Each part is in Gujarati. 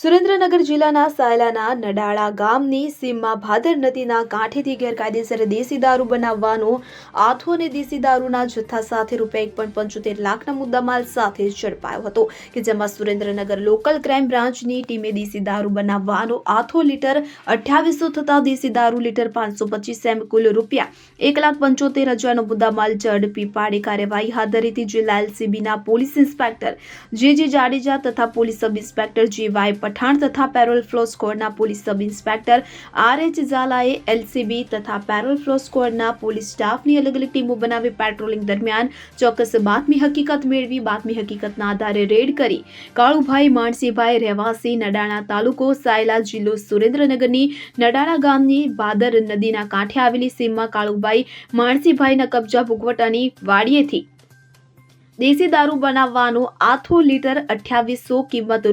સુરેન્દ્રનગર જિલ્લાના સાયલાના નડાળા ગામની સીમમાં ભાદર નદીના કાંઠેથી ગેરકાયદેસર દેશી દારૂ બનાવવાનો આથો અને દેશી દારૂના જથ્થા સાથે ₹1.75 લાખના મુદ્દામાલ સાથે ઝડપાયો હતો કે જેમાં સુરેન્દ્રનગર લોકલ ક્રાઇમ બ્રાન્ચની ટીમે દેશી દારૂ બનાવવાનો આથો લીટર 2800 થતા દેશી દારૂ લીટર 525 એમ કુલ ₹1,75,000નો મુદ્દામાલ ઝડપી પાડી કાર્યવાહી હાથ ધરી હતી। જિલ્લા એલસીબીના પોલીસ ઇન્સ્પેક્ટર જે જાડેજા તથા police sub inspector J Y Pathan તથા પેરોલ ફ્લો સ્ક્વોડના પોલીસ સબ ઇન્સ્પેક્ટર આર.એચ. ઝાલાએ એલસીબી તથા પેરોલ ફ્લો સ્ક્વોડના પોલીસ સ્ટાફની અલગ અલગ ટીમો બનાવી પેટ્રોલિંગ દરમિયાન ચોક્કસ બાતમી હકીકત મેળવી બાતમી હકીકતના આધારે રેડ કરી કાળુભાઈ માણસીભાઈ રહેવાસી નડાળા તાલુકો સાયલા જિલ્લો સુરેન્દ્રનગરની નડાળા ગામની ભાદર નદીના કાંઠે આવેલી સીમમાં કાળુભાઈ માણસીભાઈના કબજા ભૂગવટાની વાડીએથી દેશી દારૂ બનાવવાનો આથો લીટર 2800 કિંમત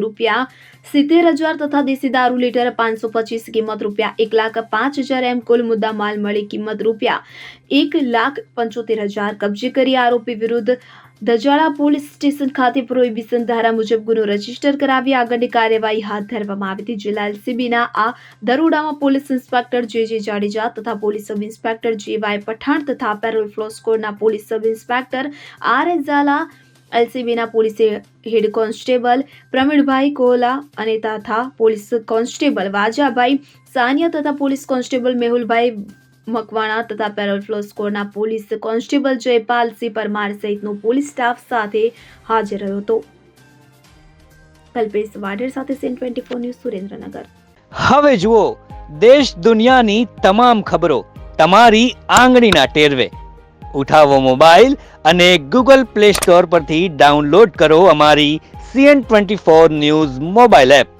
₹70,000 તથા દેશી દારૂ લીટર 525 કિંમત ₹1,05,000 એમ કુલ મુદ્દા માલ મળી કિંમત ₹1,75,000 કબજે કરી આરોપી વિરુદ્ધ દજાળા પોલીસ સ્ટેશન ખાતે પ્રોહિબિશન ધારા મુજબ ગુનો રજીસ્ટર કરાવી આગળની કાર્યવાહી હાથ ધરવામાં આવી હતી। જિલ્લા એલસીબીના આ દરોડામાં પોલીસ ઇન્સ્પેક્ટર જે જાડેજા તથા police sub inspector J Y Pathan તથા પેરોલ ફ્લો સ્ક્વોડના police sub inspector R H. Jhala, એલસીબીના police head constable Pravinbhai Kola અને તથા પોલીસ કોન્સ્ટેબલ વાજાભાઈ સાનિયા તથા પોલીસ કોન્સ્ટેબલ મેહુલભાઈ મકવાણા તથા પેરોલ ફ્લો સ્ક્વોડના પોલીસ કોન્સ્ટેબલ જયપાલસિંહ પરમાર સહિતનો પોલીસ સ્ટાફ સાથે હાજર રહ્યો હતો। કલ્પેશ વાઢેર સાથે સીન 24 ન્યૂઝ સુરેન્દ્રનગર। હવે જુઓ દેશ દુનિયાની તમામ ખબરો તમારી આંગળીના ટેરવે। ઉઠાવો મોબાઈલ અને ગૂગલ પ્લે સ્ટોર પરથી ડાઉનલોડ કરો અમારી CN24 ન્યૂઝ મોબાઈલ એપ।